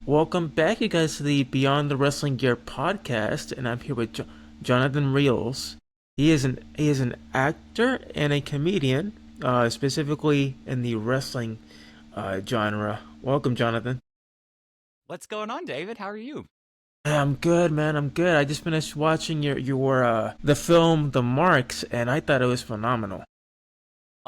Welcome back, you guys, to the Beyond the Wrestling Gear podcast, and I'm here with Jonathan Realz. He is an actor and a comedian, specifically in the wrestling genre. Welcome, Jonathan. What's going on, David? How are you? I'm good, man. I'm good. I just finished watching your the film The Marks, and I thought it was phenomenal.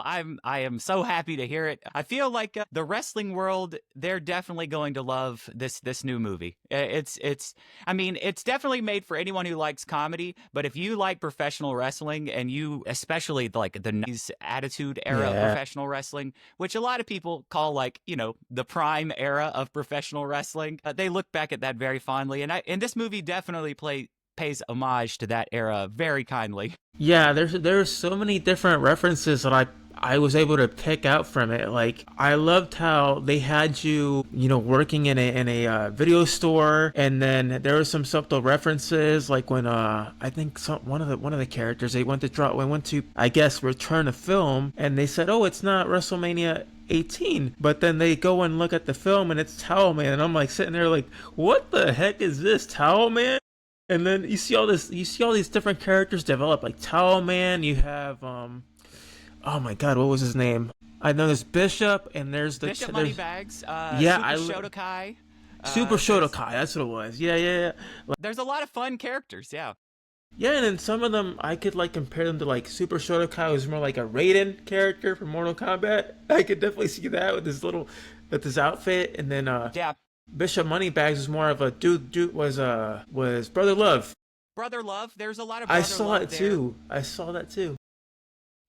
I am so happy to hear it. I feel like the wrestling world, they're definitely going to love this new movie. It's I mean, it's definitely made for anyone who likes comedy, but if you like professional wrestling and you especially like the 90s attitude era of Yeah. professional wrestling, which a lot of people call like, the prime era of professional wrestling, they look back at that very fondly and this movie definitely pays homage to that era very kindly. Yeah, there's so many different references that I was able to pick out from it. Like I loved how they had you working in a video store, and then there were some subtle references, like when I think one of the characters they went to I guess return a film, and they said, oh, it's not WrestleMania 18, but then they go and look at the film and it's Towel Man, and I'm like sitting there like, what the heck is this, Towel Man? And then you see all these different characters develop, like Towel Man. You have oh my God, what was his name? I know there's Bishop, and Bishop there's Moneybags, yeah, Super Shotokai. Super There's Shotokai. That's what it was. Yeah, yeah, yeah. there's a lot of fun characters. Yeah, Yeah, and then some of them I could like compare them to, like Super Shotokai was more like a Raiden character from Mortal Kombat. I could definitely see that with his outfit, and then yeah. Bishop Moneybags was more of a dude was Brother Love. Brother Love. There's a lot of I brother saw love it there. too. I saw that too.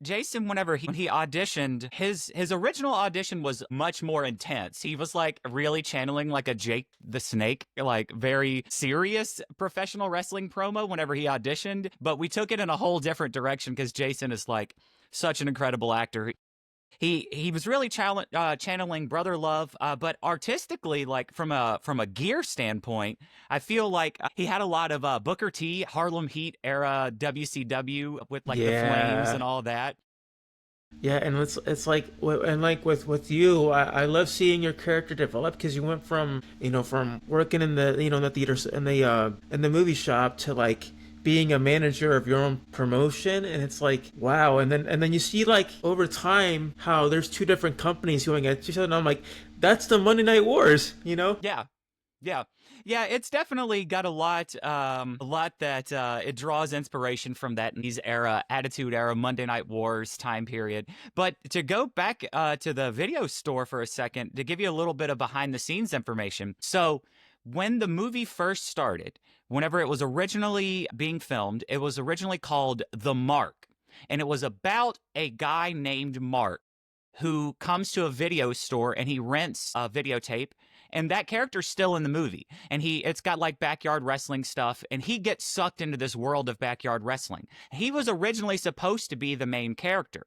Jason, whenever he auditioned, his original audition was much more intense. He was like really channeling like a Jake the Snake, like very serious professional wrestling promo whenever he auditioned. But we took it in a whole different direction because Jason is like such an incredible actor. He was really channeling brother love, but artistically, like from a gear standpoint, I feel like he had a lot of Booker T, Harlem Heat era WCW with like the flames Yeah. and all that. Yeah, and it's like and like with you, I love seeing your character develop, because you went from from working in the theaters in the movie shop to like being a manager of your own promotion, and it's like wow. And then you see like over time how there's two different companies going at each other, and I'm like, that's the Monday Night Wars, you know? Yeah, yeah, yeah. It's definitely got a lot that it draws inspiration from that 90s era, Attitude Era, Monday Night Wars time period. But to go back to the video store for a second, to give you a little bit of behind the scenes information. So when the movie first started, whenever it was originally being filmed, it was originally called The Mark, and it was about a guy named Mark who comes to a video store and he rents a videotape, and that character's still in the movie, and it's got like backyard wrestling stuff, and he gets sucked into this world of backyard wrestling. He was originally supposed to be the main character,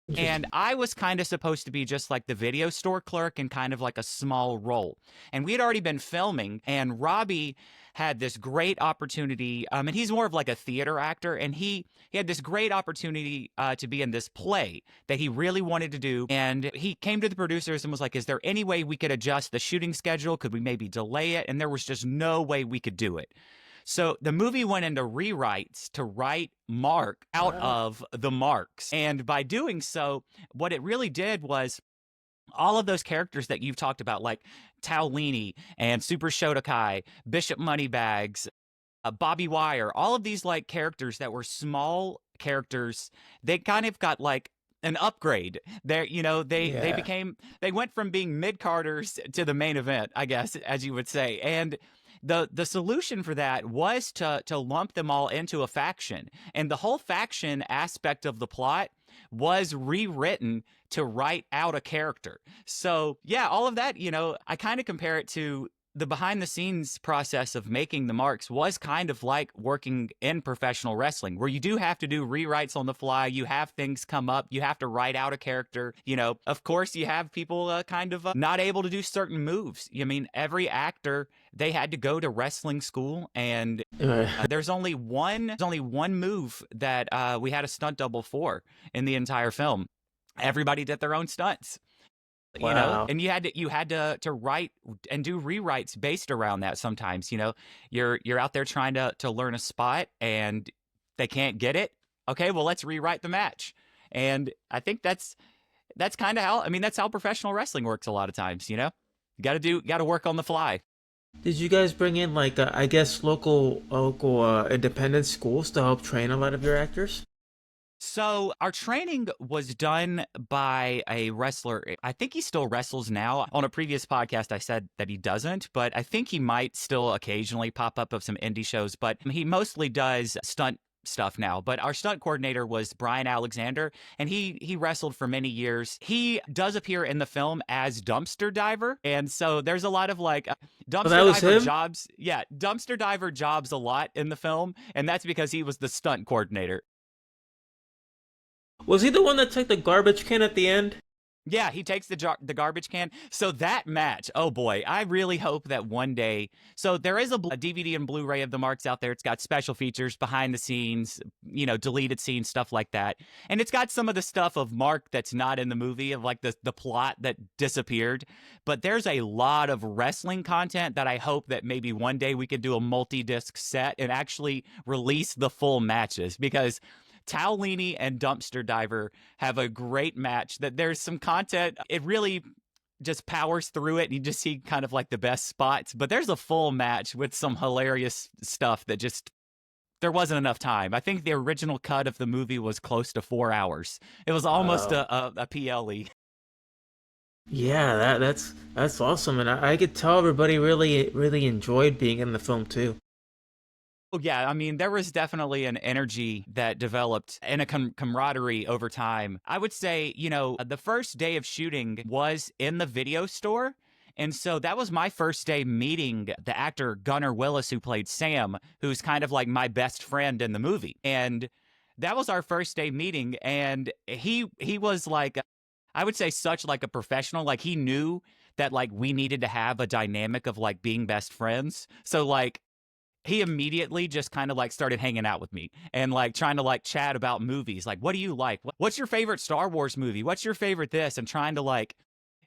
and Interesting. I was kind of supposed to be just like the video store clerk and kind of like a small role. And we had already been filming, and Robbie had this great opportunity. And he's more of like a theater actor, and he had this great opportunity to be in this play that he really wanted to do. And he came to the producers and was like, "Is there any way we could adjust the shooting schedule? Could we maybe delay it?" And there was just no way we could do it. So the movie went into rewrites to write Mark out Wow. of the Marks. And by doing so, what it really did was all of those characters that you've talked about, like Taolini and Super Shotokai, Bishop Moneybags, Bobby Wire, all of these like characters that were small characters, they kind of got like an upgrade. Yeah. They went from being mid carders to the main event, I guess, as you would say. And the solution for that was to lump them all into a faction. And the whole faction aspect of the plot was rewritten to write out a character. So, yeah, all of that, I kind of compare it to the behind the scenes process of making the marks was kind of like working in professional wrestling, where you do have to do rewrites on the fly. You have things come up. You have to write out a character. Of course, you have people kind of not able to do certain moves. I mean, every actor, they had to go to wrestling school, and there's only one move that we had a stunt double for in the entire film. Everybody did their own stunts. Wow. And you had to write and do rewrites based around that. Sometimes, you're out there trying to learn a spot and they can't get it. Okay, well, let's rewrite the match. And I think that's kind of how, I mean, that's how professional wrestling works a lot of times. You got to work on the fly. Did you guys bring in like I guess local independent schools to help train a lot of your actors? So our training was done by a wrestler. I think he still wrestles now. On a previous podcast, I said that he doesn't, but I think he might still occasionally pop up of some indie shows. But he mostly does stunt stuff now. But our stunt coordinator was Brian Alexander, and he wrestled for many years. He does appear in the film as Dumpster Diver, and so there's a lot of like Oh, that dumpster was diver him? jobs. Yeah, dumpster diver jobs a lot in the film, and that's because he was the stunt coordinator. Was he the one that took the garbage can at the end? Yeah, he takes the garbage can. So that match, oh boy, I really hope that one day. So there is a DVD and Blu-ray of the marks out there. It's got special features, behind the scenes, deleted scenes, stuff like that. And it's got some of the stuff of Mark that's not in the movie, of like the plot that disappeared. But there's a lot of wrestling content that I hope that maybe one day we could do a multi-disc set and actually release the full matches, because Taolini and Dumpster Diver have a great match that there's some content. It really just powers through it, and you just see kind of like the best spots. But there's a full match with some hilarious stuff that just, there wasn't enough time. I think the original cut of the movie was close to 4 hours. It was almost Wow. a PLE. Yeah, that's awesome, and I could tell everybody really enjoyed being in the film too. Oh, yeah, I mean, there was definitely an energy that developed and a camaraderie over time. I would say, the first day of shooting was in the video store. And so that was my first day meeting the actor Gunnar Willis, who played Sam, who's kind of like my best friend in the movie. And that was our first day meeting. And he was like, I would say, such like a professional. Like, he knew that like we needed to have a dynamic of like being best friends. So like, he immediately just kind of like started hanging out with me and like trying to like chat about movies. Like, what do you like? What's your favorite Star Wars movie? What's your favorite this? And trying to like,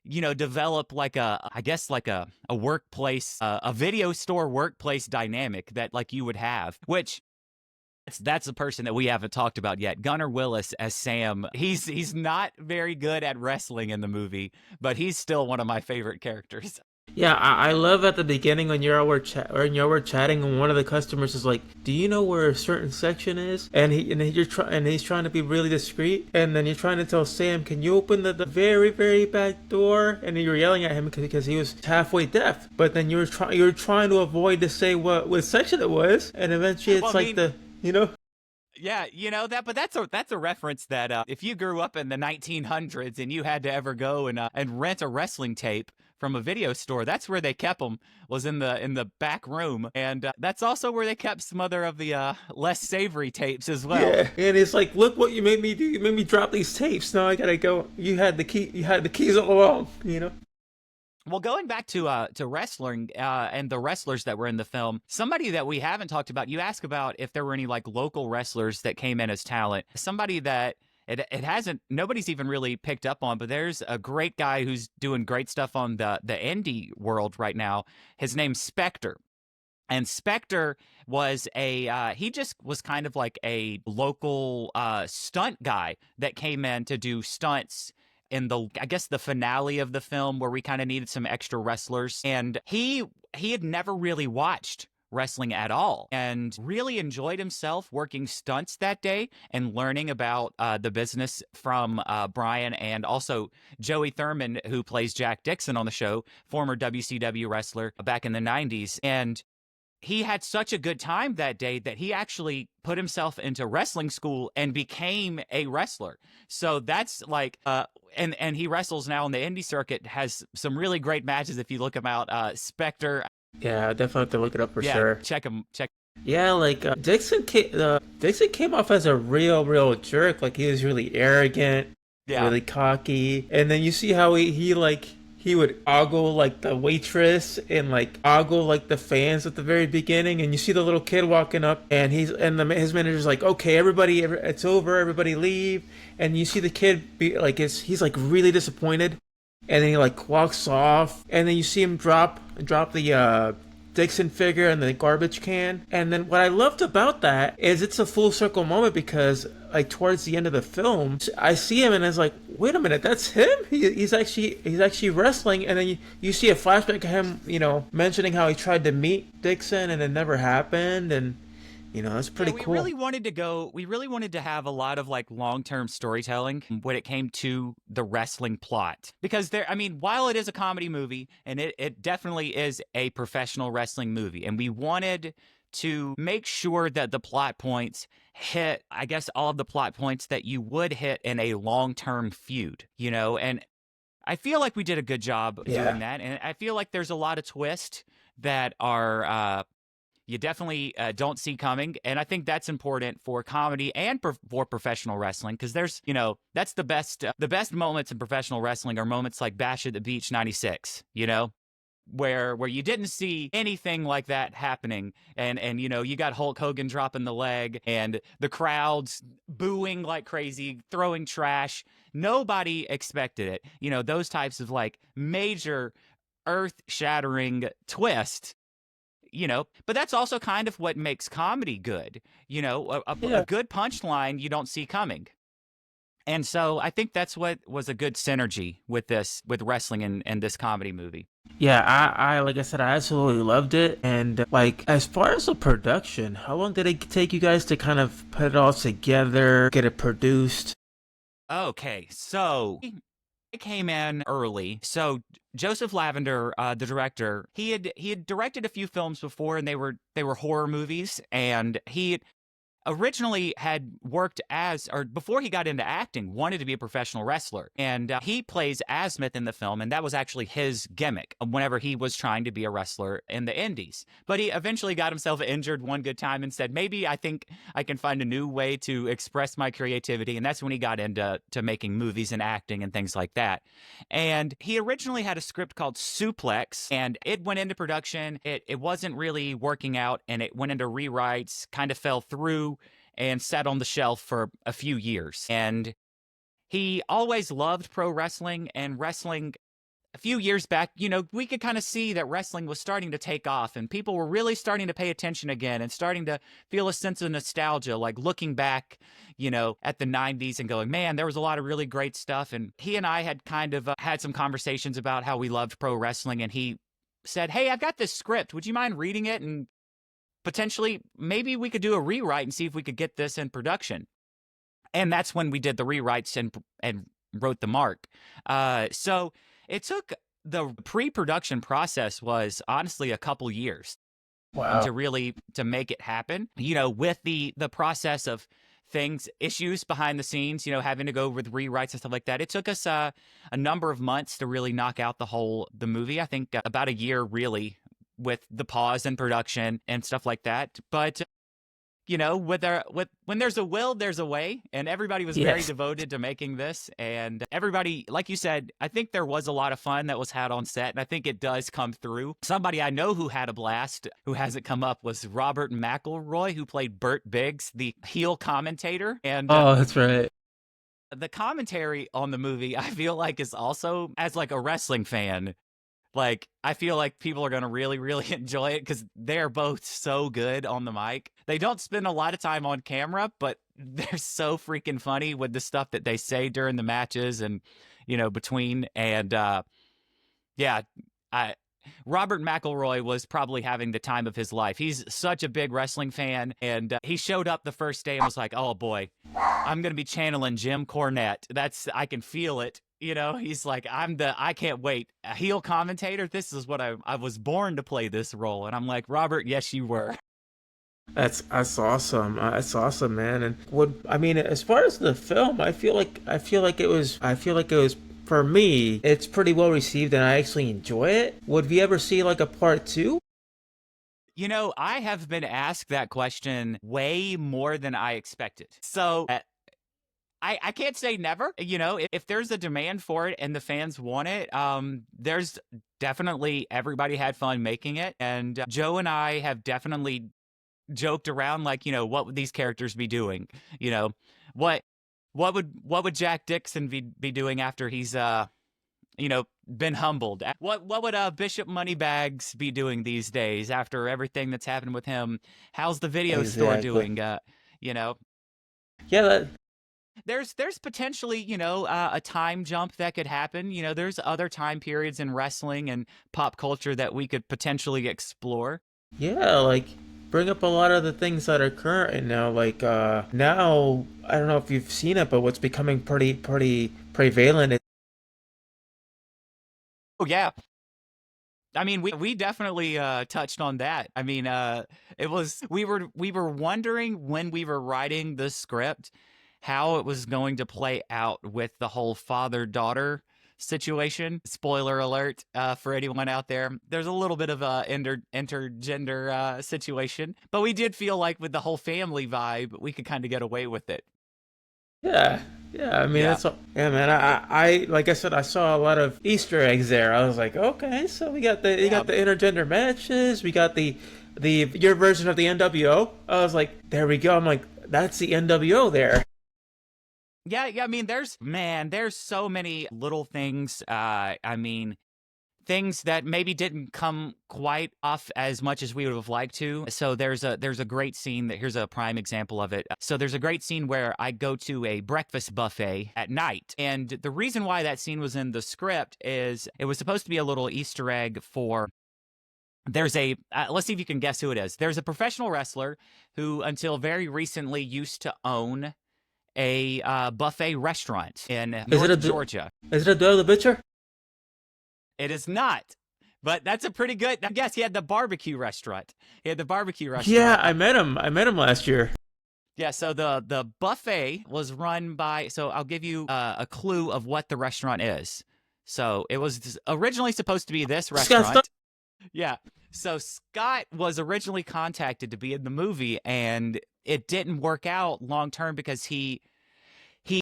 develop like I guess like a workplace, a video store workplace dynamic that like you would have, which that's a person that we haven't talked about yet. Gunnar Willis as Sam. He's not very good at wrestling in the movie, but he's still one of my favorite characters. Yeah, I love at the beginning when when you were chatting and one of the customers is like, "Do you know where a certain section is?" And he's trying to be really discreet, and then you're trying to tell Sam, "Can you open the very back door?" And you're yelling at him because he was halfway deaf. But then you're trying to avoid to say what section it was, and eventually it's Well, I like mean, yeah, that, but that's a reference that if you grew up in the 1900s and you had to ever go and rent a wrestling tape from a video store, that's where they kept them, was in the back room, and that's also where they kept some other of the less savory tapes as well. Yeah, and it's like, look what you made me do. You made me drop these tapes. Now I gotta go. You had the key. You had the keys all along. Well, going back to wrestling and the wrestlers that were in the film, somebody that we haven't talked about, you ask about if there were any like local wrestlers that came in as talent. Somebody that it hasn't, nobody's even really picked up on, but there's a great guy who's doing great stuff on the indie world right now. His name's Spectre. And Spectre was he just was kind of like a local stunt guy that came in to do stunts in I guess the finale of the film, where we kind of needed some extra wrestlers. And he had never really watched wrestling at all and really enjoyed himself working stunts that day and learning about the business from Brian, and also Joey Thurman, who plays Jack Dixon on the show, former WCW wrestler back in the 90s. And he had such a good time that day that he actually put himself into wrestling school and became a wrestler. So that's like, and he wrestles now on the indie circuit, has some really great matches. If you look him out, Spectre. Yeah, I definitely have to look it up for Yeah, sure. check him. Check. Yeah, like Dixon came off as a real jerk. Like he was really arrogant, Yeah. really cocky, and then you see how he would ogle like the waitress and like ogle like the fans at the very beginning, and you see the little kid walking up, and his manager's like, "Okay, everybody, it's over, everybody leave," and you see the kid be like, he's like really disappointed, and then he like walks off, and then you see him drop the Dixon figure in the garbage can. And then what I loved about that is it's a full circle moment because like towards the end of the film, I see him and it's like, wait a minute, that's him. He's actually wrestling. And then you see a flashback of him, mentioning how he tried to meet Dixon and it never happened. And that's pretty cool. We really wanted to have a lot of like long-term storytelling when it came to the wrestling plot. Because while it is a comedy movie, and it definitely is a professional wrestling movie, and we wanted to make sure that the plot points hit, I guess, all of the plot points that you would hit in a long-term feud, and I feel like we did a good job doing that. And I feel like there's a lot of twists that are, you definitely don't see coming. And I think that's important for comedy and for professional wrestling, because there's, that's the best moments in professional wrestling are moments like Bash at the Beach 96, where you didn't see anything like that happening. And you got Hulk Hogan dropping the leg and the crowds booing like crazy, throwing trash. Nobody expected it. Those types of like major earth-shattering twist. But that's also kind of what makes comedy good. A good punchline you don't see coming. And so I think that's what was a good synergy with wrestling and this comedy movie. Yeah, I like I said, I absolutely loved it. And like as far as the production, how long did it take you guys to kind of put it all together, get it produced? Okay, so it came in early. So Joseph Lavender, the director, he had directed a few films before, and they were horror movies. And he originally had worked before he got into acting, wanted to be a professional wrestler. And he plays Asmith in the film, and that was actually his gimmick whenever he was trying to be a wrestler in the indies. But he eventually got himself injured one good time and said, maybe I think I can find a new way to express my creativity. And that's when he got into making movies and acting and things like that. And he originally had a script called Suplex, and it went into production. It wasn't really working out, and it went into rewrites, kind of fell through, and sat on the shelf for a few years. And he always loved pro wrestling, and wrestling a few years back, we could kind of see that wrestling was starting to take off, and people were really starting to pay attention again and starting to feel a sense of nostalgia, like looking back, at the 90s and going, man, there was a lot of really great stuff. And he and I had kind of had some conversations about how we loved pro wrestling, and he said, hey, I've got this script. Would you mind reading it? And potentially, maybe we could do a rewrite and see if we could get this in production. And that's when we did the rewrites and wrote the mark. So it took, the pre-production process was honestly a couple years. Wow. To make it happen. With the process of issues behind the scenes, having to go with rewrites and stuff like that. It took us a number of months to really knock out the movie. I think about a year, really, with the pause in production and stuff like that. But when there's a will, there's a way, and everybody was very devoted to making this. And everybody, like you said, I think there was a lot of fun that was had on set, and I think it does come through. Somebody I know who had a blast, who hasn't come up, was Robert McElroy, who played Burt Biggs, the heel commentator. And that's right. The commentary on the movie, I feel like, is also, as like a wrestling fan, like, I feel like people are going to really, really enjoy it because they're both so good on the mic. They don't spend a lot of time on camera, but they're so freaking funny with the stuff that they say during the matches and, between. And, Robert McElroy was probably having the time of his life. He's such a big wrestling fan, and he showed up the first day and was like, oh boy, I'm going to be channeling Jim Cornette. I can feel it. He's like, I can't wait. A heel commentator? This is what I was born to play this role. And I'm like, Robert, yes, you were. That's awesome. That's awesome, man. And as far as the film, I feel like it was for me, it's pretty well received and I actually enjoy it. Would we ever see like a part 2? I have been asked that question way more than I expected. So I can't say never. If there's a demand for it and the fans want it, there's definitely, everybody had fun making it. And Joe and I have definitely joked around, like, what would these characters be doing? What would Jack Dixon be doing after he's been humbled. What would Bishop Moneybags be doing these days after everything that's happened with him? How's the video store Exactly. doing? You know, Yeah, that, there's potentially, a time jump that could happen. There's other time periods in wrestling and pop culture that we could potentially explore. yeah, like bring up a lot of the things that are current right now. Like now, I don't know if you've seen it, but what's becoming pretty prevalent is Oh yeah. I mean, we definitely touched on that. I mean, it was we were wondering when we were writing the script how it was going to play out with the whole father-daughter situation. Spoiler alert for anyone out there. There's a little bit of a intergender situation, but we did feel like with the whole family vibe, we could kind of get away with it. yeah, yeah. I mean, Yeah. that's all. Yeah, man. I like I said, I saw a lot of Easter eggs there. I was like, okay, so we Yeah. got the intergender matches. We got the your version of the NWO. I was like, there we go. I'm like, that's the NWO there. Yeah, yeah. I mean, there's so many little things. I mean, things that maybe didn't come quite off as much as we would have liked to. So there's a great scene that here's a prime example of it. So there's a great scene where I go to a breakfast buffet at night. And the reason why that scene was in the script is it was supposed to be a little Easter egg for there's a let's see if you can guess who it is. There's a professional wrestler who until very recently used to own a buffet restaurant in Is it North Georgia. is it a Doyle the Butcher? It is not. But that's a pretty good guess. He had the barbecue restaurant. He had the barbecue Yeah, restaurant. I met him. I met him last year. Yeah, so the buffet was run by, so I'll give you a clue of what the restaurant is. So it was originally supposed to be this Scott Stein. restaurant. Yeah. So Scott was originally contacted to be in the movie and it didn't work out long term because he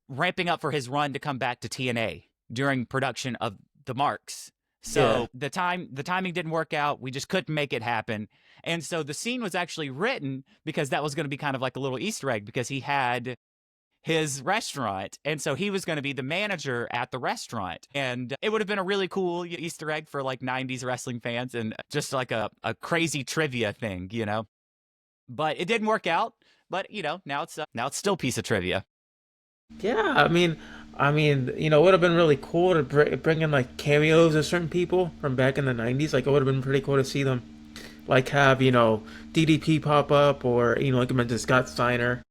ramping up for his run to come back to TNA during production of the Marks. Yeah. So the timing didn't work out. We just couldn't make it happen. And so the scene was actually written because that was going to be kind of like a little Easter egg because he had his restaurant. And so he was going to be the manager at the restaurant. And it would have been a really cool Easter egg for like 90s wrestling fans and just like a crazy trivia thing. But it didn't work out. But, now it's still a piece of trivia. Yeah, it would have been really cool to bring in like cameos of certain people from back in the '90s. Like, it would have been pretty cool to see them, like have DDP pop up, or like I mentioned, Scott Steiner.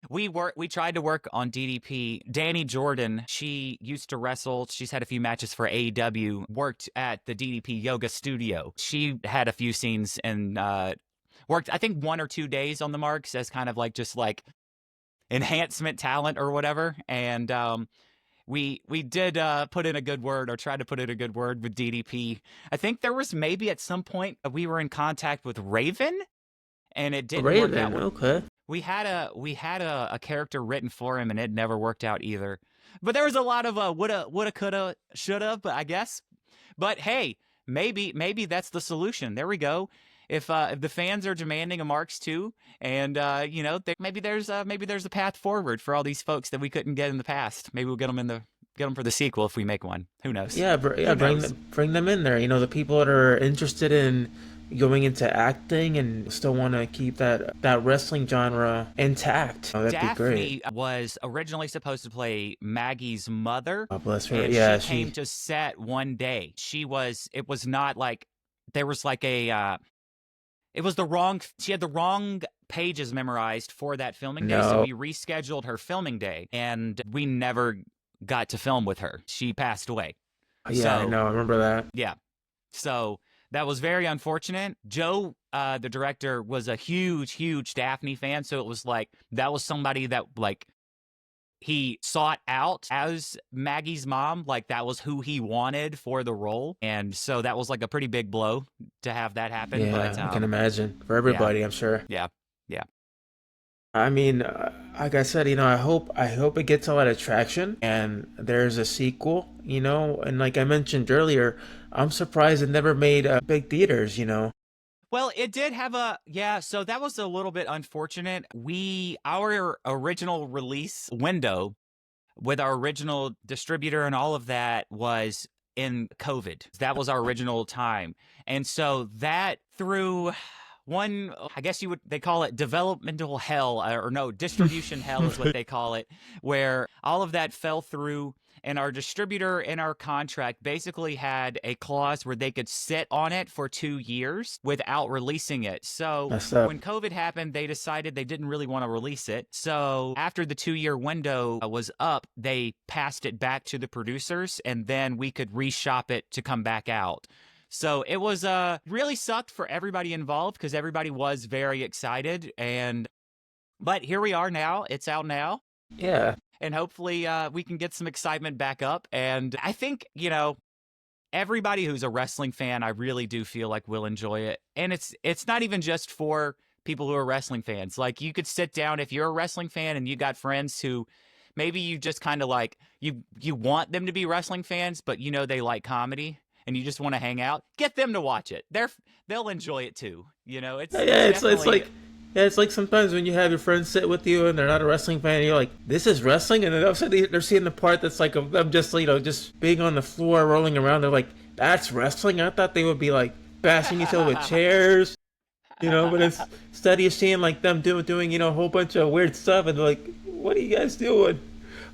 We tried to work on DDP. Danny Jordan, she used to wrestle. She's had a few matches for AEW, worked at the DDP yoga studio. She had a few scenes and worked, I think, 1 or 2 days on the Marks as kind of like just like enhancement talent or whatever. And we did put in a good word or try to put in a good word with DDP. I think there was maybe at some point we were in contact with Raven and it didn't work Raven, out. okay. We had a character written for him and it never worked out either. But there was a lot of woulda, coulda, shoulda, but I guess. But hey, maybe that's the solution. There we go. If the fans are demanding a Marks too, and maybe there's a path forward for all these folks that we couldn't get in the past. Maybe we'll get them for the sequel if we make one. Who knows? Yeah, Who bring knows? bring them in there. The people that are interested in going into acting and still want to keep that wrestling genre intact. Oh, that'd be great. Daphne was originally supposed to play Maggie's mother, God bless her. and Yeah, she came to set one day. It was not like there was like it was she had the wrong pages memorized for that filming day, so no. we rescheduled her filming day, and we never got to film with her. She passed away. Yeah, I So, know. I remember that. yeah. So that was very unfortunate. Joe, the director, was a huge, huge Daphne fan, so it was like that was somebody that like he sought out as Maggie's mom. Like that was who he wanted for the role, and so that was like a pretty big blow to have that happen. Yeah, But I can imagine for yeah, everybody. I'm sure. yeah, yeah. I mean, like I said, I hope it gets a lot of traction and there's a sequel. And like I mentioned earlier, I'm surprised it never made big theaters. Well, it did have so that was a little bit unfortunate. Our original release window with our original distributor and all of that was in COVID. That was our original time. And so that through one, I guess they call it developmental hell, or no, distribution hell is what they call it, where all of that fell through. And our distributor in our contract basically had a clause where they could sit on it for 2 years without releasing it. So when COVID happened, they decided they didn't really want to release it. So after the 2-year window was up, they passed it back to the producers, and then we could reshop it to come back out. So it was really sucked for everybody involved because everybody was very excited. But here we are now. It's out now. Yeah. And hopefully we can get some excitement back up. And I think, you know, everybody who's a wrestling fan, I really do feel like will enjoy it. And it's not even just for people who are wrestling fans. Like, you could sit down if you're a wrestling fan and you got friends who maybe you just kind of like, you want them to be wrestling fans, but you know they like comedy and you just want to hang out. Get them to watch it. They'll enjoy it too. You know, it's like. Yeah, it's like sometimes when you have your friends sit with you and they're not a wrestling fan, and you're like, "This is wrestling," and then all of a sudden they're seeing the part that's like I'm just, you know, just being on the floor rolling around. They're like, "That's wrestling." I thought they would be like bashing each other with chairs, you know. But instead you're seeing like them doing you know a whole bunch of weird stuff, and they're like, "What are you guys doing?"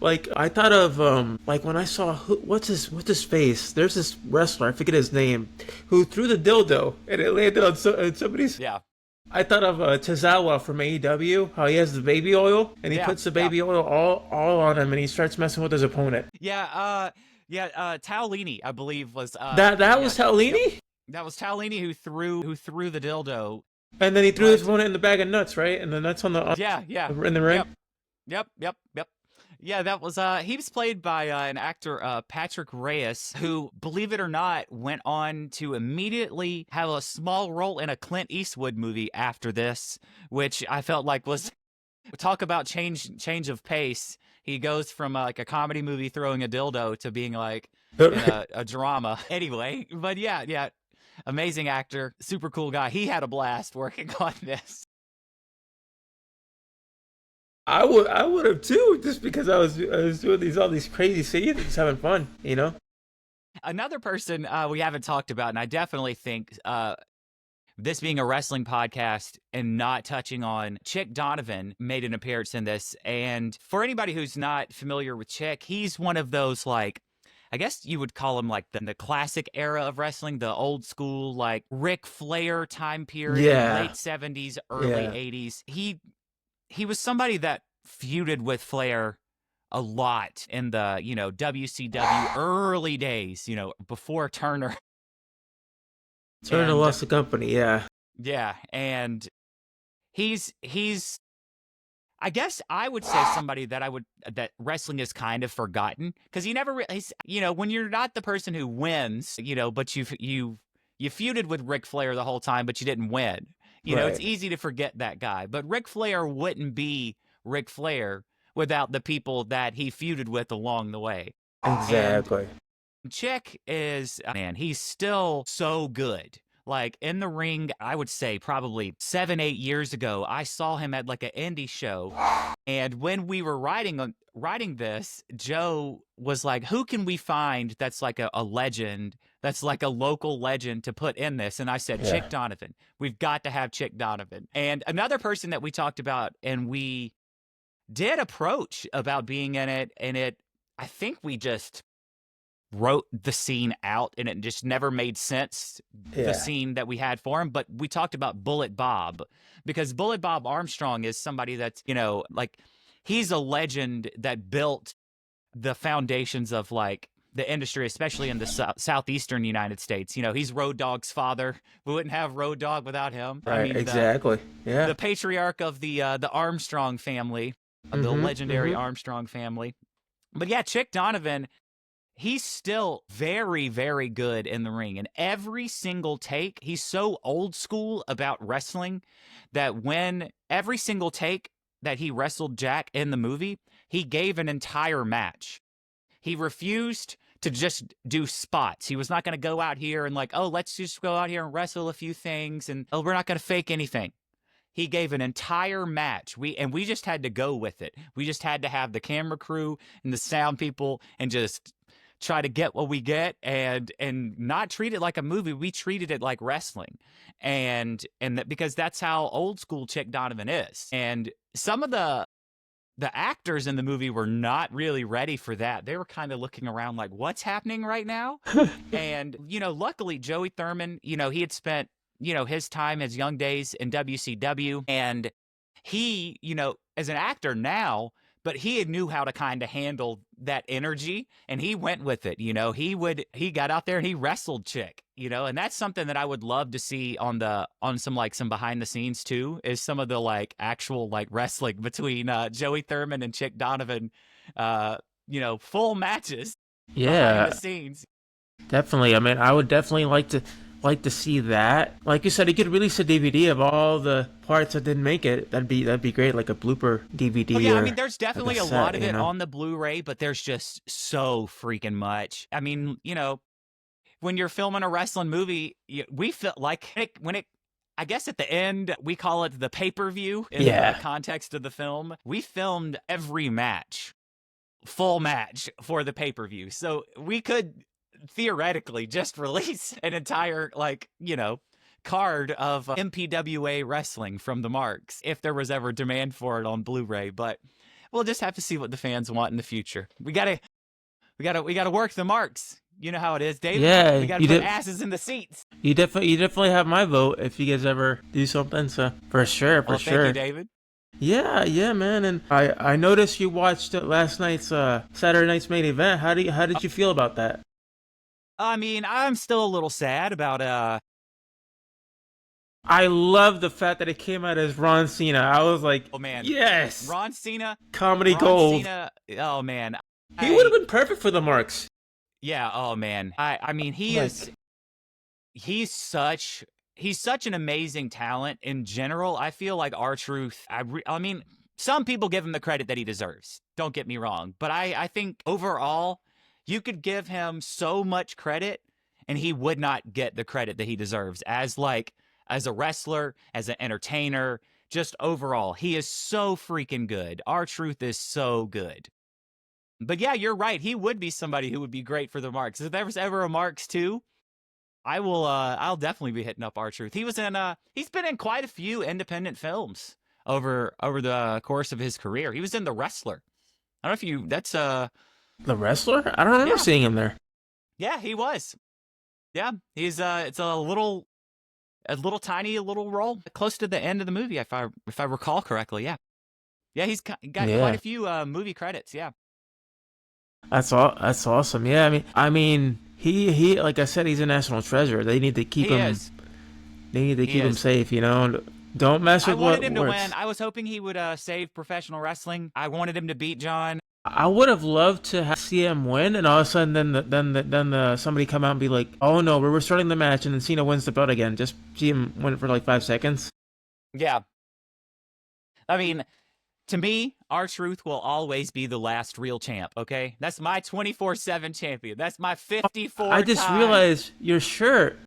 Like, I thought of like when I saw what's his face. There's this wrestler, I forget his name, who threw the dildo and it landed on somebody's. Yeah. I thought of Tozawa from AEW, how he has the baby oil, and he puts the baby oil all on him, and he starts messing with his opponent. Taolini, I believe, was that was Taolini? Yep. That was Taolini who threw the dildo. And then he threw his opponent in the bag of nuts, right? And the nuts on the in the ring. Yep. Yeah, that was he was played by an actor, Patrick Reyes, who, believe it or not, went on to immediately have a small role in a Clint Eastwood movie after this, which I felt like was, talk about change of pace. He goes from like a comedy movie throwing a dildo to being like in a drama. Anyway, but yeah, amazing actor, super cool guy. He had a blast working on this. I would have too, just because I was doing all these crazy scenes, just having fun, you know. Another person we haven't talked about, and I definitely think this being a wrestling podcast and not touching on, Chick Donovan made an appearance in this. And for anybody who's not familiar with Chick, he's one of those, like, I guess you would call him like the classic era of wrestling, the old school, like Ric Flair time period, late 70s, early 80s. He was somebody that feuded with Flair a lot in the, you know, WCW early days, you know, before Turner. Turner lost the company, yeah. Yeah, and he's I guess I would say somebody that wrestling is kind of forgotten, because he never he's, you know, when you're not the person who wins, you know, but you feuded with Ric Flair the whole time, but you didn't win. You know, it's easy to forget that guy. But Ric Flair wouldn't be Ric Flair without the people that he feuded with along the way. Exactly. And Chick is, man, he's still so good. Like, in the ring, I would say probably 7-8 years ago, I saw him at like an indie show. And when we were writing this, Joe was like, who can we find that's like a legend, that's like a local legend to put in this? And I said, Chick Donovan. We've got to have Chick Donovan. And another person that we talked about and we did approach about being in it, and I think we just wrote the scene out and it just never made sense, the scene that we had for him. But we talked about Bullet Bob, because Bullet Bob Armstrong is somebody that's, you know, like, he's a legend that built the foundations of like the industry, especially in the southeastern United States. You know, he's Road Dogg's father. We wouldn't have Road Dogg without him. Right, I mean, exactly. The patriarch of the Armstrong family, of the legendary Armstrong family. But yeah, Chick Donovan, he's still very, very good in the ring. And every single take, he's so old school about wrestling that when every single take that he wrestled Jack in the movie, he gave an entire match. He refused to just do spots. He was not going to go out here and like, oh, let's just go out here and wrestle a few things, and oh, we're not going to fake anything. He gave an entire match. We just had to go with it. We just had to have the camera crew and the sound people and just try to get what we get and not treat it like a movie. We treated it like wrestling, and that because that's how old school Chick Donovan is. And some of the actors in the movie were not really ready for that. They were kind of looking around like, what's happening right now? And, luckily Joey Thurman, he had spent, his time, his young days in WCW, and he, as an actor now, but he knew how to kind of handle that energy, and he went with it. He got out there and he wrestled Chick, and that's something that I would love to see on some behind the scenes too, is some of the actual wrestling between Joey Thurman and Chick Donovan, full matches behind Yeah, the scenes. definitely. I mean, I would definitely like to see that. Like you said, you could release a DVD of all the parts that didn't make it. That'd be great, like a blooper DVD. Oh yeah, I or mean, there's definitely like a a lot set, of it on the Blu-ray, but there's just so freaking much. I mean, when you're filming a wrestling movie, we feel like I guess at the end, we call it the pay-per-view in the Yeah. context of the film. We filmed every match, full match for the pay-per-view. So we could theoretically just release an entire, card of MPWA wrestling from the marks if there was ever demand for it on Blu-ray. But we'll just have to see what the fans want in the future. We gotta work the marks. You know how it is, David. Yeah, We gotta put asses in the seats. you definitely have my vote if you guys ever do something. So for sure, Well, thank you, David. Yeah, man. And I noticed you watched last night's Saturday night's main event. How did you feel about that? I mean, I'm still a little sad about I love the fact that it came out as Ron Cena. I was like, oh man, yes, Ron Cena. comedy gold. Oh man, He would have been perfect for the marks. Yeah. Oh man. I mean, he's such an amazing talent in general. I feel like R-Truth. I mean, some people give him the credit that he deserves. Don't get me wrong, but I think overall, you could give him so much credit, and he would not get the credit that he deserves as a wrestler, as an entertainer, just overall. He is so freaking good. R-Truth is so good. But yeah, you're right. He would be somebody who would be great for the Marks. If there was ever a Marks 2, I'll definitely be hitting up R-Truth. He's been in quite a few independent films over the course of his career. He was in The Wrestler. I don't know if that's The Wrestler? I don't remember seeing him there. Yeah, he was. Yeah, he's it's a little tiny role close to the end of the movie, if I recall correctly. Yeah, he's got quite a few movie credits. Yeah, that's awesome. Yeah, I mean, he like I said, he's a national treasure. They need to keep him. They need to keep him safe. Don't mess with what works. I wanted him to win. I was hoping he would save professional wrestling. I wanted him to beat John. I would have loved to see him win, and all of a sudden, then somebody come out and be like, "Oh no, we're restarting the match," and then Cena wins the belt again. Just see him win for like 5 seconds. Yeah, I mean, to me, R-Truth will always be the last real champ. Okay, that's my 24/7 champion. That's my 54. I just realized your shirt.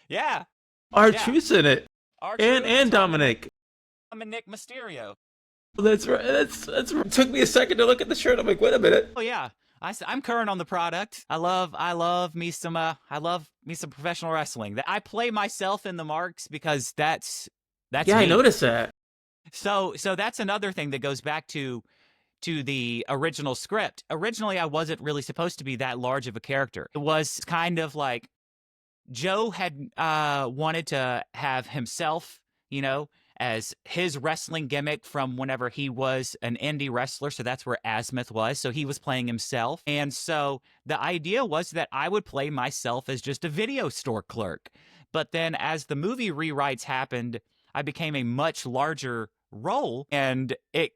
Yeah, R-Truth's in it, R-Truth and Dominic. Dominic Mysterio. That's right. It took me a second to look at the shirt. I'm like, wait a minute. Oh yeah, I'm current on the product. I love me some professional wrestling. I play myself in the marks because that's yeah, me. I noticed that. So that's another thing that goes back to the original script. Originally, I wasn't really supposed to be that large of a character. It was kind of like Joe had wanted to have himself, as his wrestling gimmick from whenever he was an indie wrestler. So that's where Azimuth was. So he was playing himself. And so the idea was that I would play myself as just a video store clerk. But then as the movie rewrites happened, I became a much larger role. And it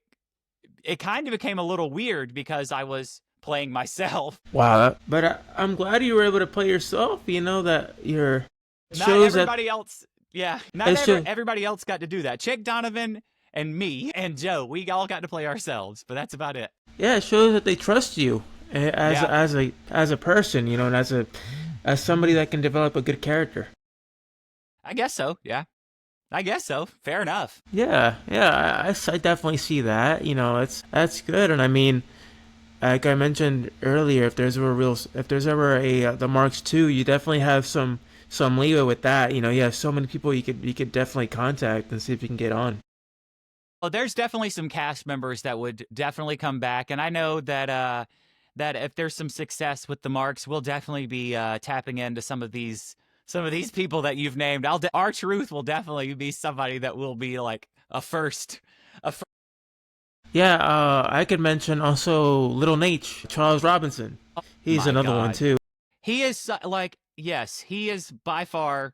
kind of became a little weird because I was playing myself. Wow. But I'm glad you were able to play yourself. That you're... Not everybody else... Yeah, everybody else got to do that. Chick Donovan and me and Joe, we all got to play ourselves, but that's about it. Yeah, it shows that they trust you as a person, and as somebody that can develop a good character. I guess so. Yeah, I guess so. Fair enough. Yeah, I definitely see that. That's good, and I mean, Like I mentioned earlier, if there's ever a the Marks II, you definitely have some leeway with that. You know, you have so many people you could definitely contact and see if you can get on. Well, there's definitely some cast members that would definitely come back, and I know that that if there's some success with the Marks, we'll definitely be tapping into some of these people that you've named. Our Truth will definitely be somebody that will be like a first. Yeah, I could mention also Little Nate, Charles Robinson. He's My another one God, too. he is like yes, he is by far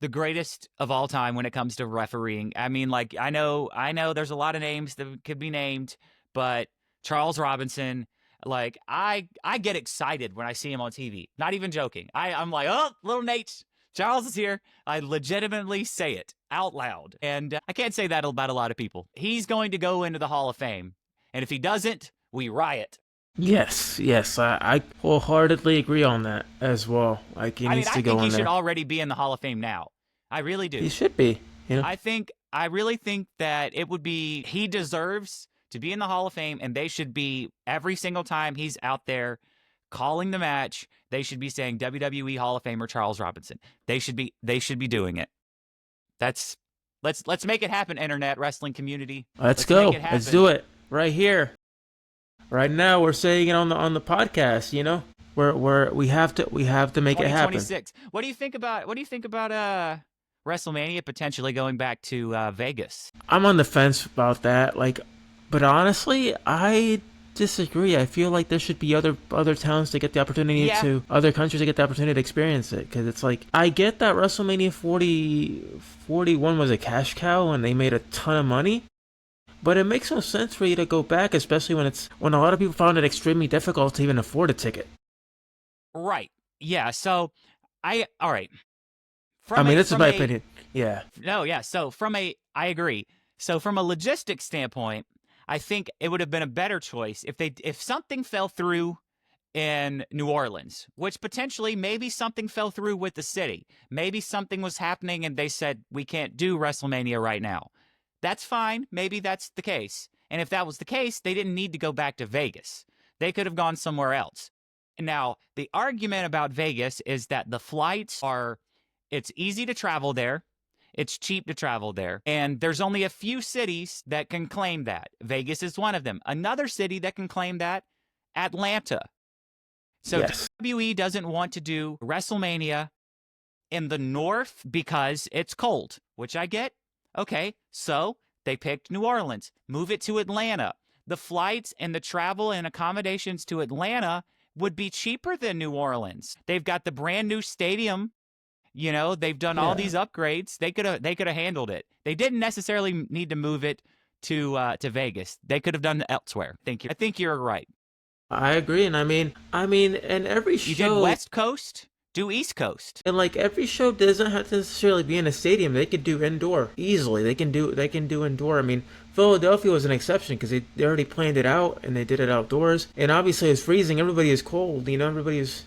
the greatest of all time when it comes to refereeing. I mean, like I know there's a lot of names that could be named, but Charles Robinson, like I get excited when I see him on TV. Not even joking. I'm like, oh, little Nate, Charles is here. I legitimately say it out loud, and I can't say that about a lot of people. He's going to go into the Hall of Fame, and if he doesn't, we riot. Yes, yes, I wholeheartedly agree on that as well. Like he I mean, needs I to think go he in should there. already be in the Hall of Fame now. I really He do. should be. You know. I really think that he deserves to be in the Hall of Fame, and they should be every single time he's out there calling the match, they should be saying WWE Hall of Famer Charles Robinson. They should be doing it. That's let's make it happen, internet wrestling community. Let's Let's make go. it Let's do happen. it right here, right now. We're saying it on the podcast. You know, we have to make it happen. 2026. What do you think about WrestleMania potentially going back to Vegas? I'm on the fence about that. Like, but honestly, I disagree. I feel like there should be other towns to get the opportunity Yeah, to other countries to get the opportunity to experience it. Because it's like I get that WrestleMania 41 was a cash cow and they made a ton of money. But it makes no sense for you to go back, especially when a lot of people found it extremely difficult to even afford a ticket. right. Yeah, so I all right. I mean, this is From my a opinion. Yeah. no, yeah. So I agree. So from a logistics standpoint, I think it would have been a better choice if something fell through in New Orleans, which potentially maybe something fell through with the city. Maybe something was happening and they said we can't do WrestleMania right now. That's fine. Maybe that's the case. And if that was the case, they didn't need to go back to Vegas. They could have gone somewhere else. Now, the argument about Vegas is that the flights are it's easy to travel there. It's cheap to travel there. And there's only a few cities that can claim that. Vegas is one of them. Another city that can claim that, Atlanta. So Yes. WWE doesn't want to do WrestleMania in the north because it's cold, which I get. Okay, so they picked New Orleans. Move it to Atlanta. The flights and the travel and accommodations to Atlanta would be cheaper than New Orleans. They've got the brand new stadium. You know, they've done all Yeah. these upgrades. They could have handled it. They didn't necessarily need to move it to Vegas. They could have done it elsewhere. Thank you. I think you're right. I agree, and and every You did show, West Coast, do East Coast. and like every show doesn't have to necessarily be in a stadium. They could do indoor easily. They can do indoor. I mean, Philadelphia was an exception because they already planned it out and they did it outdoors. And obviously, it's freezing. Everybody is cold. You know, everybody is.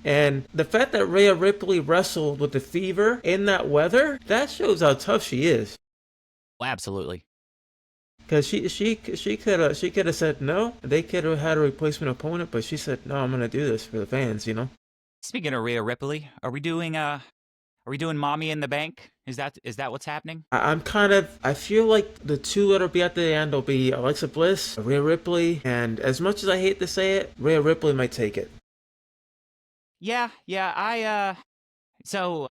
And the fact that Rhea Ripley wrestled with the fever in that weather, that shows how tough she is. Absolutely. Because she could have said no. They could have had a replacement opponent, but she said no. I'm gonna do this for the fans. You know. Speaking of Rhea Ripley, are we doing Mommy in the Bank? Is that what's happening? I feel like the two that'll be at the end will be Alexa Bliss, Rhea Ripley, and as much as I hate to say it, Rhea Ripley might take it. Yeah, yeah. So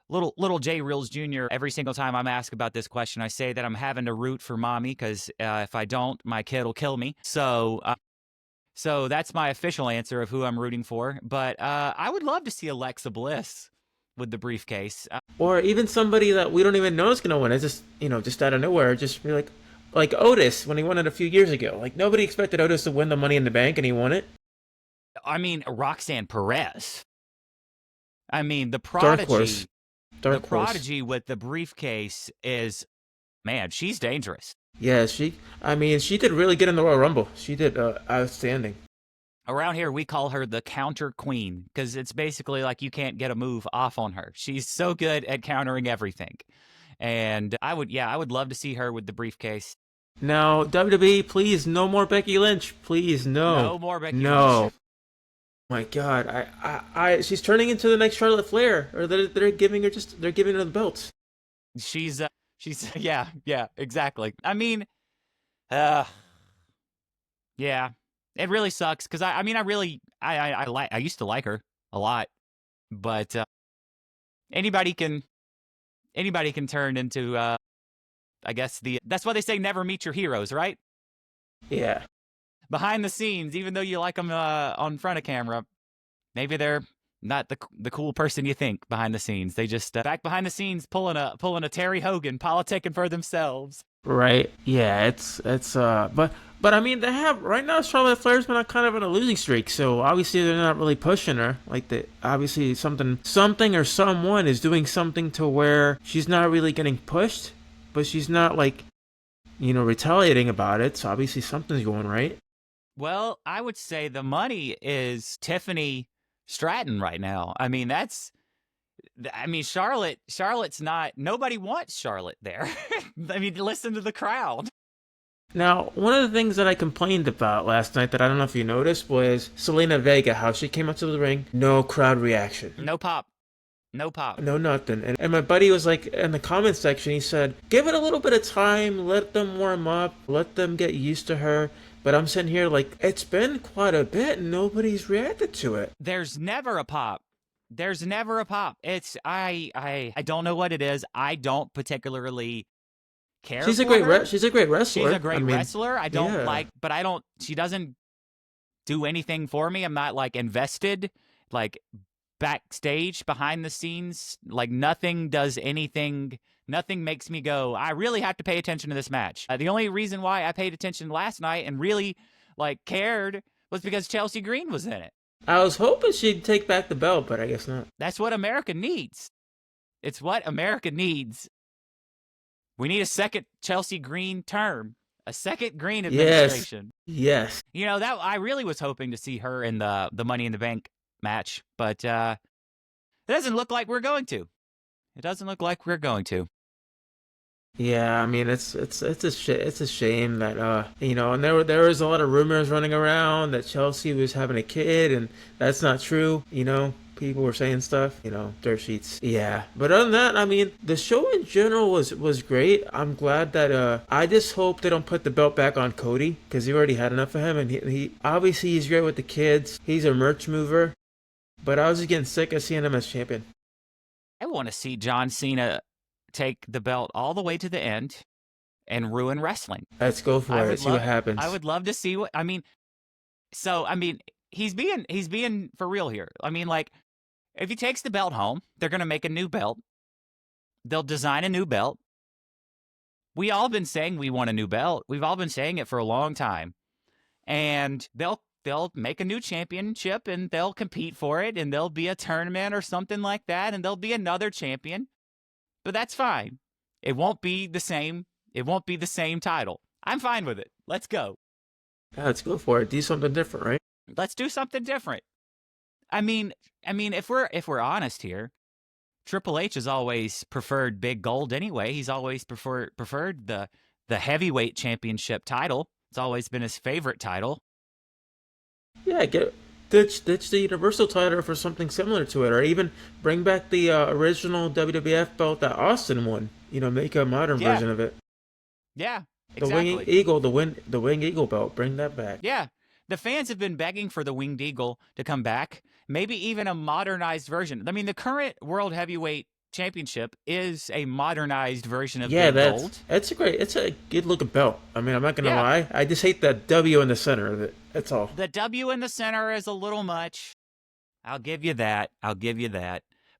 little Jay Reels Jr. Every single time I'm asked about this question, I say that I'm having to root for Mommy because if I don't, my kid will kill me. So that's my official answer of who I'm rooting for. But I would love to see Alexa Bliss with the briefcase. Or even somebody that we don't even know is gonna win. It's just just out of nowhere, just be like Otis when he won it a few years ago. Like nobody expected Otis to win the Money in the Bank, and he won it. I mean, Roxanne Perez. I mean, Dark horse, the dark horse. prodigy with the briefcase is, man, she's dangerous. Yeah, she did really good in the Royal Rumble. She did outstanding. Around here, we call her the counter queen because it's basically like you can't get a move off on her. She's so good at countering everything. And I would love to see her with the briefcase. Now, WWE, please, no more Becky Lynch. Please, no. No more Becky Lynch. No. My God, she's turning into the next Charlotte Flair, or they're giving her they're giving her the belts. She's yeah, exactly. I mean, uh, yeah, it really sucks because I mean, I used to like her a lot, but anybody can turn into I guess that's why they say never meet your heroes, right? Yeah. Behind the scenes, even though you like them on front of camera, maybe they're not the cool person you think behind the scenes. They just back behind the scenes pulling a Terry Hogan, politicking for themselves. Right. Yeah. But I mean, they have right now. Charlotte Flair's been kind of in a losing streak, so obviously they're not really pushing her. Like obviously something or someone is doing something to where she's not really getting pushed, but she's not like, retaliating about it. So obviously something's going right. Well, I would say the money is Tiffany Stratton right now. I mean, Charlotte's not, nobody wants Charlotte there. I mean, listen to the crowd. Now, one of the things that I complained about last night that I don't know if you noticed was Selena Vega, how she came out to the ring, no crowd reaction. No pop. No pop. No nothing. And my buddy was like, in the comment section, he said, give it a little bit of time, let them warm up, let them get used to her. But I'm sitting here like, it's been quite a bit and nobody's reacted to it. There's never a pop. There's never a pop. It's, I don't know what it is. I don't particularly care she's for a great her. She's a great wrestler. She's a great wrestler. I don't yeah. like, but I don't, she doesn't do anything for me. I'm not like invested, like backstage, behind the scenes, like nothing does anything. Nothing makes me go, I really have to pay attention to this match. The only reason why I paid attention last night and really like cared was because Chelsea Green was in it. I was hoping she'd take back the belt, but I guess not. That's what America needs. It's what America needs. We need a second Chelsea Green term, a second Green administration. Yes. You know, that I really was hoping to see her in the Money in the Bank match, but it doesn't look like we're going to. It doesn't look like we're going to. Yeah, I mean it's a shame that and there was a lot of rumors running around that Chelsea was having a kid, and that's not true. People were saying stuff, dirt sheets. Yeah, but other than that, I mean the show in general was great. I'm glad that I just hope they don't put the belt back on Cody because he already had enough of him, and he obviously he's great with the kids. He's a merch mover, but I was just getting sick of seeing him as champion. I want to see John Cena take the belt all the way to the end and ruin wrestling. Let's go for it. See what happens. I would love to see what, I mean, he's being for real here. I mean, like, if he takes the belt home, they're going to make a new belt. They'll design a new belt. We all been saying we want a new belt. We've all been saying it for a long time. And they'll make a new championship and they'll compete for it, and there'll be a tournament or something like that, and there'll be another champion. But that's fine. It won't be the same. It won't be the same title. I'm fine with it. Let's go. Yeah, let's go for it. Do something different, right? Let's do something different. I mean, if we're honest here, Triple H has always preferred Big Gold anyway. He's always preferred the heavyweight championship title. It's always been his favorite title. Yeah, ditch the Universal title for something similar to it, or even bring back the original WWF belt that Austin won. Make a modern version of it. Yeah, exactly. The Winged Eagle, the Winged Eagle belt, bring that back. Yeah, the fans have been begging for the Winged Eagle to come back. Maybe even a modernized version. I mean, the current World Heavyweight Championship is a modernized version of Big Gold. It's a good looking belt. I mean, I'm not gonna lie. I just hate that W in the center of it. That's all. The W in the center is a little much. I'll give you that.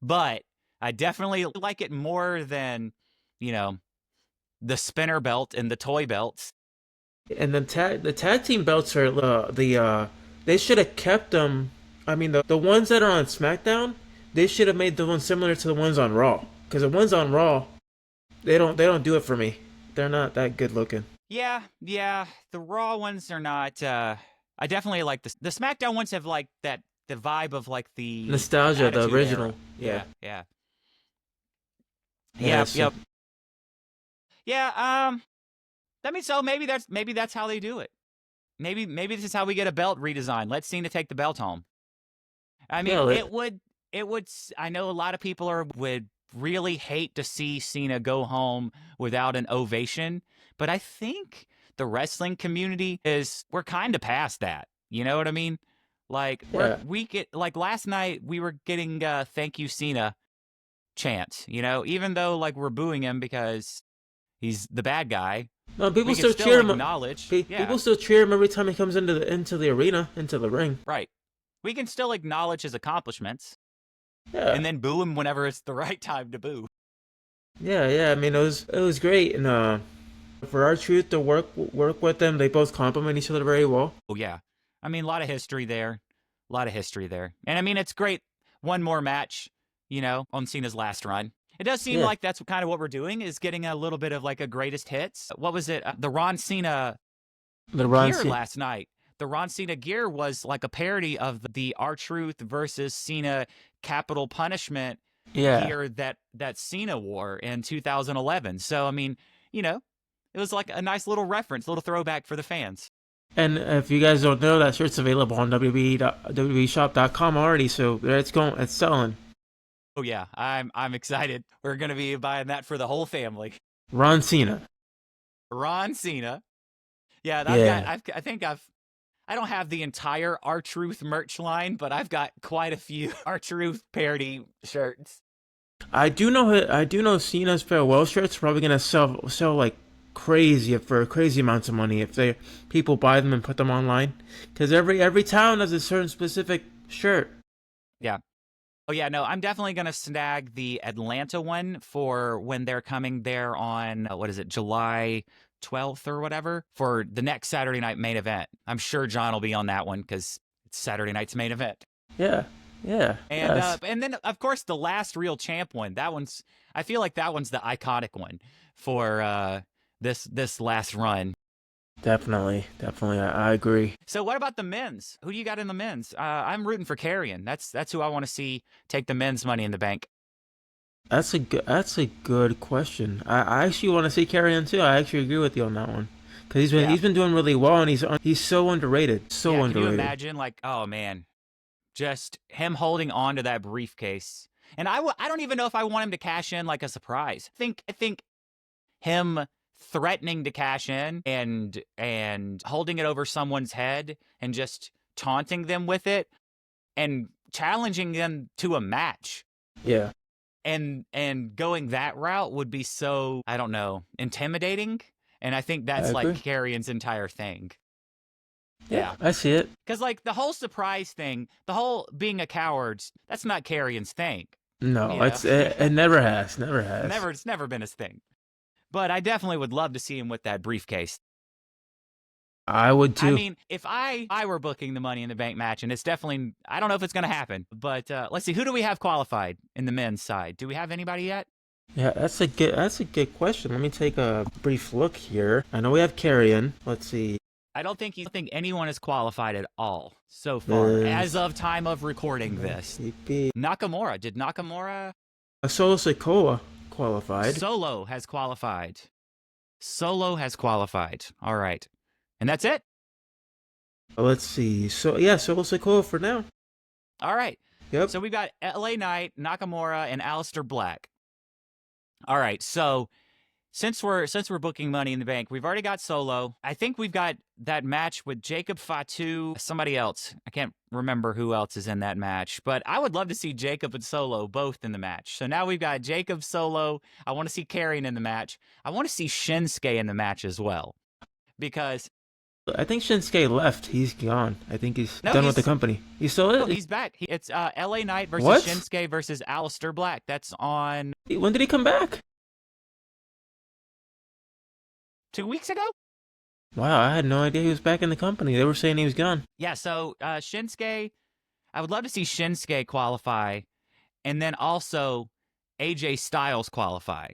But I definitely like it more than, the spinner belt and the toy belts. And the tag team belts are they should have kept them. I mean, the ones that are on SmackDown, they should have made the ones similar to the ones on Raw. Because the ones on Raw, they don't do it for me. They're not that good looking. Yeah. The Raw ones are not. I definitely like the SmackDown ones have like the vibe of like the nostalgia, the original. Era. Yeah. Yep. Yeah. I mean, so maybe that's how they do it. Maybe this is how we get a belt redesign. Let Cena take the belt home. I mean, Yeah, it would. I know a lot of people would really hate to see Cena go home without an ovation, but I think the wrestling community we're kind of past that. You know what I mean? Like yeah. we get like last night we were getting "Thank you, Cena" chants. You know, even though like we're booing him because he's the bad guy, No, people we can still still cheer him. acknowledge. Yeah, People still cheer him every time he comes into the arena, into the ring. right. We can still acknowledge his accomplishments Yeah, and then boo him whenever it's the right time to boo. yeah. I mean, it was great, and for our truth to work with them, they both complement each other very well. Oh yeah, I mean a lot of history there, a lot of history there, and I mean it's great. One more match, you know, on Cena's last run. It does seem Yeah, like that's kind of what we're doing is getting a little bit of like a greatest hits. What was it? The Ron Cena the Ron gear Cena. last night. The Ron Cena gear was like a parody of the R-Truth versus Cena Capital Punishment Yeah, gear that Cena wore in 2011. So I mean, you know, it was like a nice little reference, little throwback for the fans. and if you guys don't know, that shirt's available on WWEshop.com already. So it's selling. Oh yeah, I'm excited. We're gonna be buying that for the whole family. Ron Cena. Ron Cena. Yeah, Yeah, I don't have the entire R-Truth merch line, but I've got quite a few R-Truth parody shirts. I do know Cena's farewell shirts probably gonna sell like crazy for crazy amounts of money if they people buy them and put them online. Because every town has a certain specific shirt. Yeah. Oh yeah, no, I'm definitely gonna snag the Atlanta one for when they're coming there on what is it, July 12th or whatever for the next Saturday night main event. I'm sure John will be on that one because it's Saturday night's main event. Yeah, yeah, yes, And then of course the last real champ one. I feel like that one's the iconic one for this last run. definitely. I agree. So what about the men's? Who do you got in the men's? I'm rooting for Carrion. That's who I want to see take the men's Money in the Bank. That's a good question. I actually want to see Carry On too. I actually agree with you on that one. Because Yeah. he's been doing really well, and he's so underrated, so Yeah, can you underrated. imagine like, oh man, just him holding on to that briefcase. And I don't even know if I want him to cash in like a surprise. I think him threatening to cash in and holding it over someone's head and just taunting them with it and challenging them to a match Yeah, and going that route would be so, I don't know, intimidating. And I think I that's like agree. Carrion's entire thing. Yeah, Yeah. I see it. Because like the whole surprise thing, the whole being a coward, that's not Carrion's thing. No, You know, it never has. it's never been his thing. But I definitely would love to see him with that briefcase. I would I too. mean, if I were booking the Money in the Bank match, and it's definitely, I don't know if it's going to happen, but let's see, who do we have qualified in the men's side? Do we have anybody yet? Yeah, that's a good question. Let me take a brief look here. I know we have Carrion. Let's see. I don't think anyone is qualified at all so far, Uh, as of time of recording this. CP. Nakamura, did Nakamura? Solo Sikoa qualified. Solo has qualified. Solo has qualified. All right. And that's it? Let's see. So yeah, Solo Sikoa for now. All right. Yep. So we've got LA Knight, Nakamura, and Aleister Black. All right. So since we're booking Money in the Bank, we've already got Solo. I think we've got that match with Jacob Fatu, somebody else. I can't remember who else is in that match, but I would love to see Jacob and Solo both in the match. So now we've got Jacob, Solo. I want to see Karrion in the match. I want to see Shinsuke in the match as well, because I think Shinsuke left. He's gone. I think he's No, done with the company. He's still no, in. he's back. It's LA Knight versus What? Shinsuke versus Aleister Black. That's on When did he come back? 2 weeks ago. Wow, I had no idea he was back in the company. They were saying he was gone. Yeah, so Shinsuke, I would love to see Shinsuke qualify, and then also AJ Styles qualify.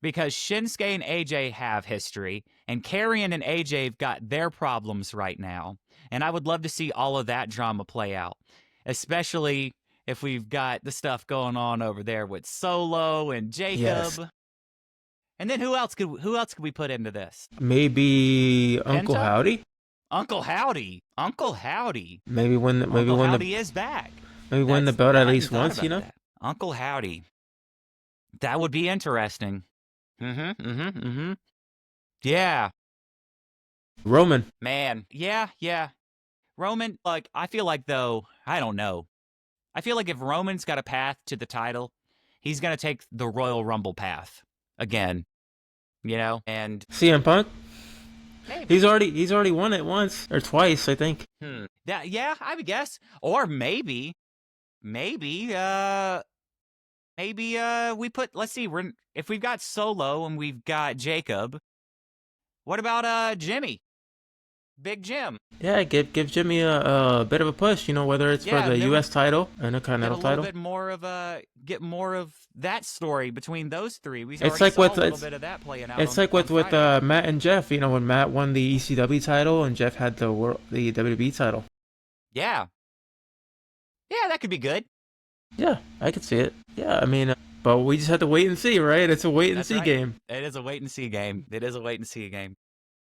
Because Shinsuke and AJ have history, and Karrion and AJ have got their problems right now. And I would love to see all of that drama play out, especially if we've got the stuff going on over there with Solo and Jacob. Yes. And then who else could we put into this? Maybe Uncle Penta? Howdy. Uncle Howdy. Uncle Howdy. Maybe Uncle win Howdy is back. the belt I at hadn't least thought once. about that. Uncle Howdy. That would be interesting. Yeah, Roman. man. Yeah. Roman, like, I feel like, though, I don't know. I feel like if Roman's got a path to the title, he's going to take the Royal Rumble path again, and CM Punk. maybe. He's already won it once or twice, I think. Yeah, I would guess. Or maybe, we put, let's see, if we've got Solo and we've got Jacob, what about Jimmy? Big Jim. Yeah, give Jimmy a bit of a push. Whether it's for the U.S. title and a Get a Continental little title. bit more of get more of that story between those three. We It's already like saw with a little bit of that playing out. It's like with Matt and Jeff. When Matt won the ECW title and Jeff had the WWE title. Yeah, that could be good. Yeah, I could see it. Yeah, I mean, but we just have to wait and see, right? It's a wait and That's see right. game. It is a wait and see game.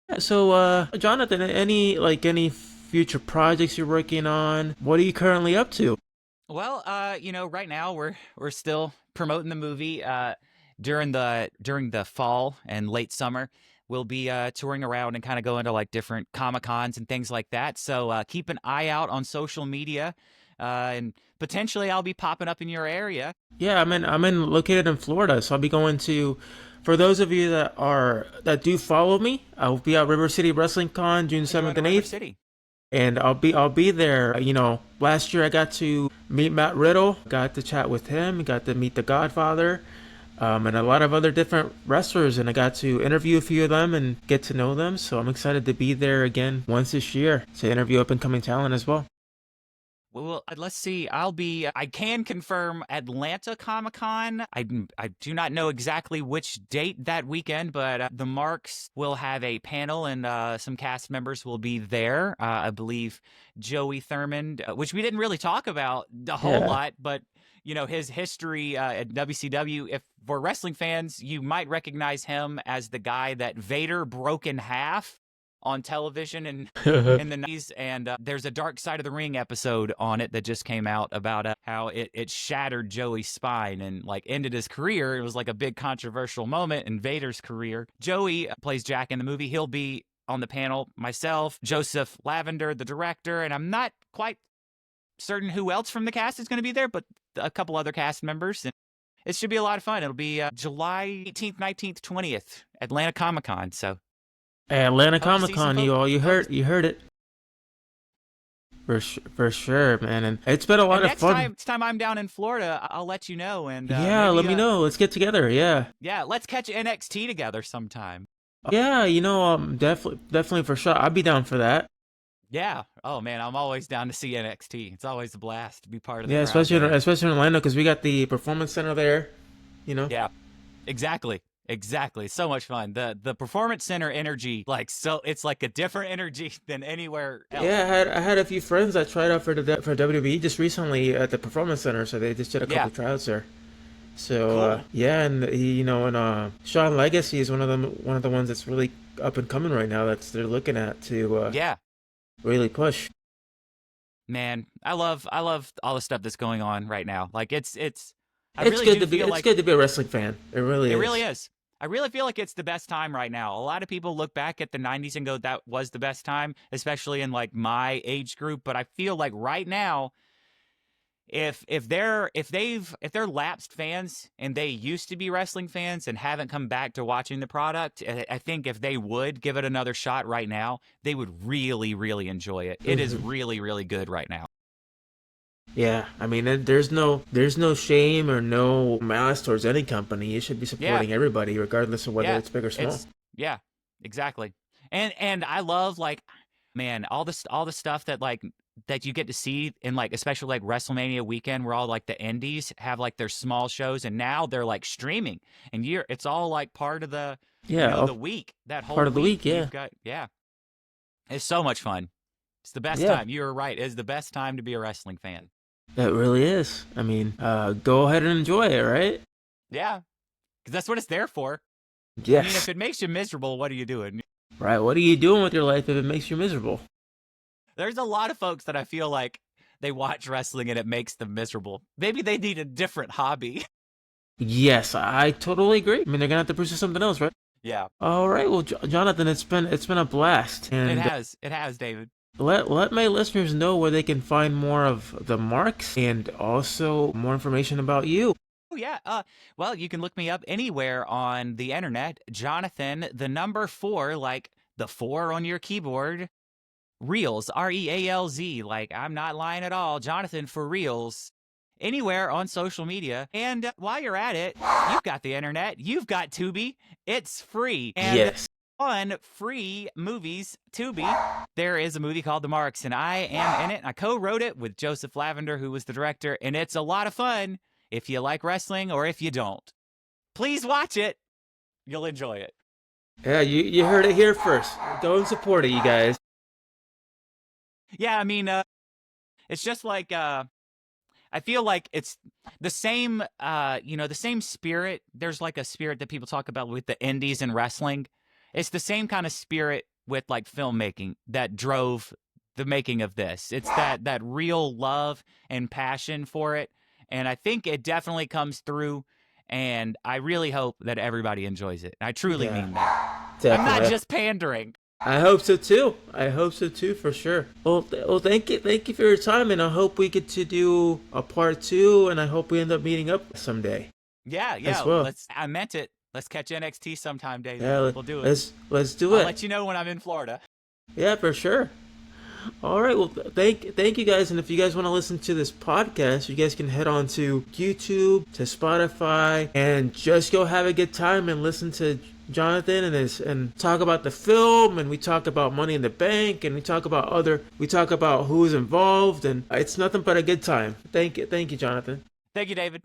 Yeah, so, Jonathan, any future projects you're working on? What are you currently up to? Well, right now we're still promoting the movie. During the fall and late summer, we'll be touring around and kind of going to like different Comic Cons and things like that. So keep an eye out on social media, and potentially I'll be popping up in your area. Yeah, I'm located in Florida, so I'll be going to. For those of you that do follow me, I'll be at River City Wrestling Con June 7th and 8th. City. And I'll be there. Last year I got to meet Matt Riddle, got to chat with him, got to meet the Godfather, and a lot of other different wrestlers, and I got to interview a few of them and get to know them. So I'm excited to be there again once this year to interview up and coming talent as well. Well, let's see. I can confirm Atlanta Comic Con. I do not know exactly which date that weekend, but the Marks will have a panel and some cast members will be there. I believe Joey Thurman, which we didn't really talk about a whole lot, but his history at WCW. If for wrestling fans, you might recognize him as the guy that Vader broke in half on television in the 90s, and there's a Dark Side of the Ring episode on it that just came out about how it shattered Joey's spine and like ended his career. It was like a big controversial moment in Vader's career. Joey plays Jack in the movie. He'll be on the panel. Myself, Joseph Lavender, the director, and I'm not quite certain who else from the cast is going to be there, but a couple other cast members. And it should be a lot of fun. It'll be July 18th, 19th, 20th, Atlanta Comic Con. So Atlanta Comic Con, you heard it. For sure, man, and it's been a lot of fun. Next time I'm down in Florida, I'll let you know. And yeah, let me know. Let's get together. Yeah, let's catch NXT together sometime. Yeah, definitely for sure. I'd be down for that. Yeah. Oh man, I'm always down to see NXT. It's always a blast to be part of. Yeah, especially in Orlando because we got the Performance Center there. Yeah, exactly. So much fun. The Performance Center energy, it's like a different energy than anywhere else. Yeah, I had a few friends that tried out for WWE just recently at the Performance Center, so they just did a couple tryouts there. So cool. And Sean Legacy is one of the ones that's really up and coming right now. They're looking at to really push. Man, I love all the stuff that's going on right now. Like it's good to be a wrestling fan. It really is. I really feel like it's the best time right now. A lot of people look back at the 90s and go, that was the best time, especially in like my age group. But I feel like right now, if they're lapsed fans and they used to be wrestling fans and haven't come back to watching the product, I think if they would give it another shot right now, they would really, really enjoy it. It is really, really good right now. Yeah, I mean, there's no shame or no malice towards any company. You should be supporting everybody, regardless of whether it's big or small. Yeah, exactly. And I love all the stuff that you get to see in especially like WrestleMania weekend, where all like the indies have like their small shows, and now they're like streaming, and it's all like part of the the week. That whole part of the week, you've got, it's so much fun. It's the best time. You were right. It's the best time to be a wrestling fan. It really is. I mean, go ahead and enjoy it, right? Yeah, because that's what it's there for. I mean, if Yes. it makes you miserable, what are you doing? Right. What are you doing with your life if it makes you miserable? There's a lot of folks that I feel like they watch wrestling and it makes them miserable. Maybe they need a different hobby. Yes, I totally agree. I mean, they're gonna have to pursue something else, right? Yeah, All right. Well, Jonathan, it's been a blast, it and has. It has, David. let my listeners know where they can find more of the marks and also more information about you. Oh yeah. Well, you can look me up anywhere on the internet. Jonathan, the number 4, like the 4 on your keyboard. Reels, Realz. Like I'm not lying at all. Jonathan for Reels. Anywhere on social media. And while you're at it, you've got the internet. You've got Tubi. It's free. And Yes. on free movies, Tubi, there is a movie called The Marks, and I am in it. I co-wrote it with Joseph Lavender, who was the director, and it's a lot of fun if you like wrestling or if you don't. Please watch it. You'll enjoy it. Yeah, you heard it here first. Go and support it, you guys. Yeah, I mean, it's just like I feel like it's the same, the same spirit. There's like a spirit that people talk about with the indies and wrestling. It's the same kind of spirit with like filmmaking that drove the making of this. It's that real love and passion for it, and I think it definitely comes through. And I really hope that everybody enjoys it. I truly Yeah, mean that. I'm not definitely. just pandering. I hope so too. I hope so too, for sure. Well, thank you for your time, and I hope we get to do a part two, and I hope we end up meeting up someday Yeah, as yeah. well. I meant it. Let's catch NXT sometime, David. Yeah, We'll do it. let's do I'll it. let you know when I'm in Florida. Yeah, for sure. All right. Well, thank you guys, and if you guys want to listen to this podcast, you guys can head on to YouTube, to Spotify, and just go have a good time and listen to Jonathan and talk about the film, and we talk about Money in the Bank, and we talk about who's involved, and it's nothing but a good time. Thank you, Jonathan. Thank you, David.